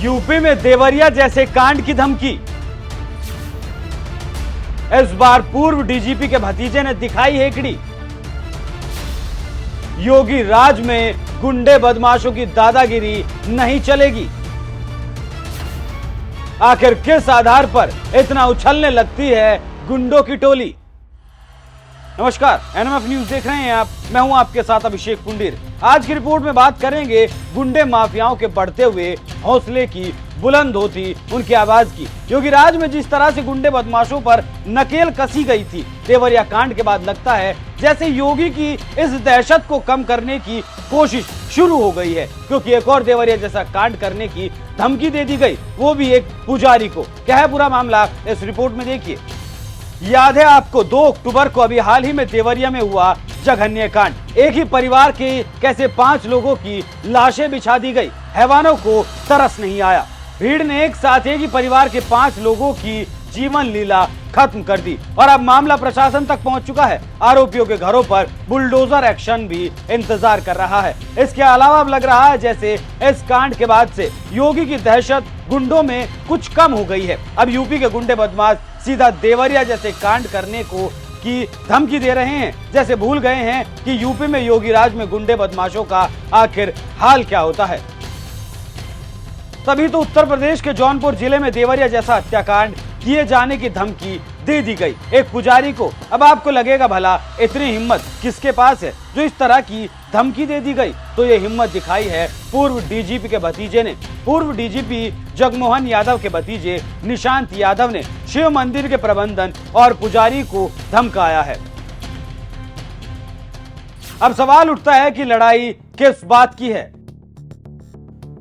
UP में देवरिया जैसे कांड की धमकी। इस बार पूर्व डीजीपी के भतीजे ने दिखाई हेकड़ी। योगी राज में गुंडे बदमाशों की दादागिरी नहीं चलेगी। आखिर किस आधार पर इतना उछलने लगती है गुंडों की टोली। नमस्कार, एनएमएफ न्यूज देख रहे हैं आप। मैं हूं आपके साथ अभिषेक पुंडीर। आज की रिपोर्ट में बात करेंगे गुंडे माफियाओं के बढ़ते हुए हौसले की, बुलंद होती उनकी आवाज की। योगी राज में जिस तरह से गुंडे बदमाशों पर नकेल कसी गई थी, देवरिया कांड के बाद लगता है जैसे योगी की इस दहशत को कम करने की कोशिश शुरू हो गई है, क्योंकि एक और देवरिया जैसा कांड करने की धमकी दे दी गई, वो भी एक पुजारी को। क्या है पूरा मामला, इस रिपोर्ट में देखिए। याद है आपको 2 अक्टूबर को अभी हाल ही में देवरिया में हुआ जघन्य कांड। एक ही परिवार के कैसे 5 लोगों की लाशें बिछा दी गई। हैवानों को तरस नहीं आया। भीड़ ने एक साथ एक ही परिवार के 5 लोगों की जीवन लीला खत्म कर दी और अब मामला प्रशासन तक पहुंच चुका है। आरोपियों के घरों पर बुलडोजर एक्शन भी इंतजार कर रहा है। इसके अलावा अब लग रहा है जैसे इस कांड के बाद से योगी की दहशत गुंडों में कुछ कम हो गई है। अब यूपी के गुंडे बदमाश सीधा देवरिया जैसे कांड करने को की धमकी दे रहे हैं, जैसे भूल गए हैं कि यूपी में योगी राज में गुंडे बदमाशों का आखिर हाल क्या होता है। तभी तो उत्तर प्रदेश के जौनपुर जिले में देवरिया जैसा हत्याकांड किए जाने की धमकी दे दी गई एक पुजारी को। अब आपको लगेगा भला इतनी हिम्मत किसके पास है जो इस तरह की धमकी दे दी गई, तो ये हिम्मत दिखाई है पूर्व डीजीपी के भतीजे ने। पूर्व डीजीपी जगमोहन यादव के भतीजे निशांत यादव ने शिव मंदिर के प्रबंधन और पुजारी को धमकाया है। अब सवाल उठता है कि लड़ाई किस बात की है।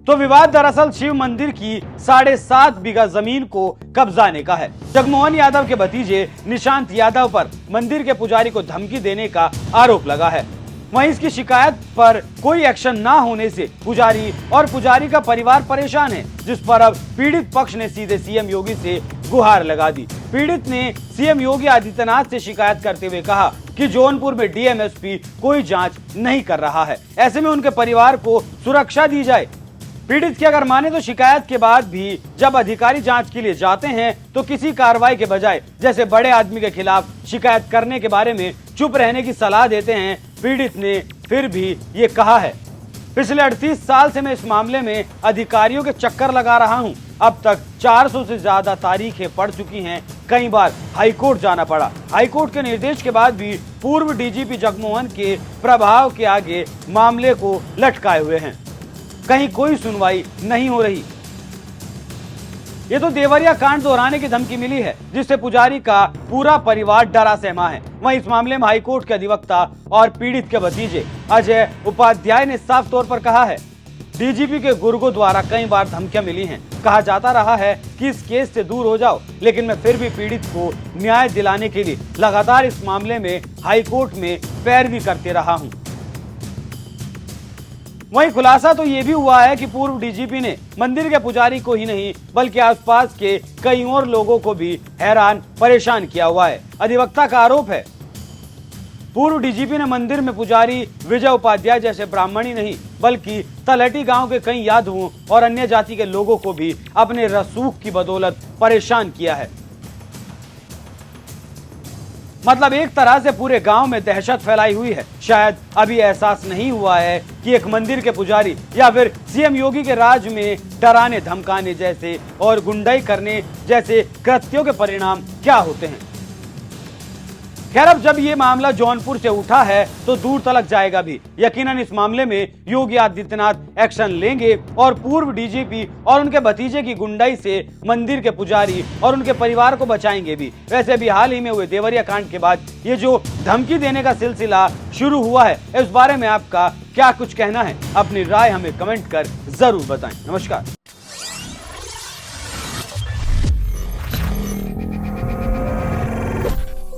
तो विवाद दरअसल शिव मंदिर की 7.5 बीघा जमीन को कब्जाने का है। जगमोहन यादव के भतीजे निशांत यादव पर मंदिर के पुजारी को धमकी देने का आरोप लगा है। वहीं इसकी शिकायत पर कोई एक्शन ना होने से पुजारी और पुजारी का परिवार परेशान है, जिस पर अब पीड़ित पक्ष ने सीधे सीएम योगी से गुहार लगा दी। पीड़ित ने सीएम योगी आदित्यनाथ से शिकायत करते हुए कहा कि जौनपुर में डीएमएसपी कोई जांच नहीं कर रहा है, ऐसे में उनके परिवार को सुरक्षा दी जाए। पीड़ित की अगर माने तो शिकायत के बाद भी जब अधिकारी जांच के लिए जाते हैं तो किसी कार्रवाई के बजाय जैसे बड़े आदमी के खिलाफ शिकायत करने के बारे में चुप रहने की सलाह देते हैं। पीड़ित ने फिर भी ये कहा है, पिछले 38 साल से मैं इस मामले में अधिकारियों के चक्कर लगा रहा हूं। अब तक 400 से ज्यादा तारीखें पड़ चुकी हैं। कई बार हाईकोर्ट जाना पड़ा। हाईकोर्ट के निर्देश के बाद भी पूर्व डीजीपी जगमोहन के प्रभाव के आगे मामले को लटकाए हुए हैं। कहीं कोई सुनवाई नहीं हो रही। ये तो देवरिया कांड दोहराने की धमकी मिली है, जिससे पुजारी का पूरा परिवार डरा सहमा है। वहीं इस मामले में हाईकोर्ट के अधिवक्ता और पीड़ित के भतीजे अजय उपाध्याय ने साफ तौर पर कहा है, डीजीपी के गुर्गों द्वारा कई बार धमकियां मिली हैं। कहा जाता रहा है कि इस केस से दूर हो जाओ, लेकिन मैं फिर भी पीड़ित को न्याय दिलाने के लिए लगातार इस मामले में हाईकोर्ट में पैरवी करते रहा हूँ। वहीं खुलासा तो ये भी हुआ है कि पूर्व डीजीपी ने मंदिर के पुजारी को ही नहीं बल्कि आसपास के कई और लोगों को भी हैरान परेशान किया हुआ है। अधिवक्ता का आरोप है, पूर्व डीजीपी ने मंदिर में पुजारी विजय उपाध्याय जैसे ब्राह्मण ही नहीं बल्कि तलहटी गांव के कई यादवों और अन्य जाति के लोगों को भी अपने रसूख की बदौलत परेशान किया है। मतलब एक तरह से पूरे गांव में दहशत फैलाई हुई है। शायद अभी एहसास नहीं हुआ है कि एक मंदिर के पुजारी या फिर सीएम योगी के राज में डराने धमकाने जैसे और गुंडाई करने जैसे कृत्यों के परिणाम क्या होते हैं। खैर, अब जब ये मामला जौनपुर से उठा है तो दूर तलक जाएगा भी। यकीनन इस मामले में योगी आदित्यनाथ एक्शन लेंगे और पूर्व डीजीपी और उनके भतीजे की गुंडाई से मंदिर के पुजारी और उनके परिवार को बचाएंगे भी। वैसे भी हाल ही में हुए देवरिया कांड के बाद ये जो धमकी देने का सिलसिला शुरू हुआ है, इस बारे में आपका क्या कुछ कहना है? अपनी राय हमें कमेंट कर जरूर बताएं। नमस्कार।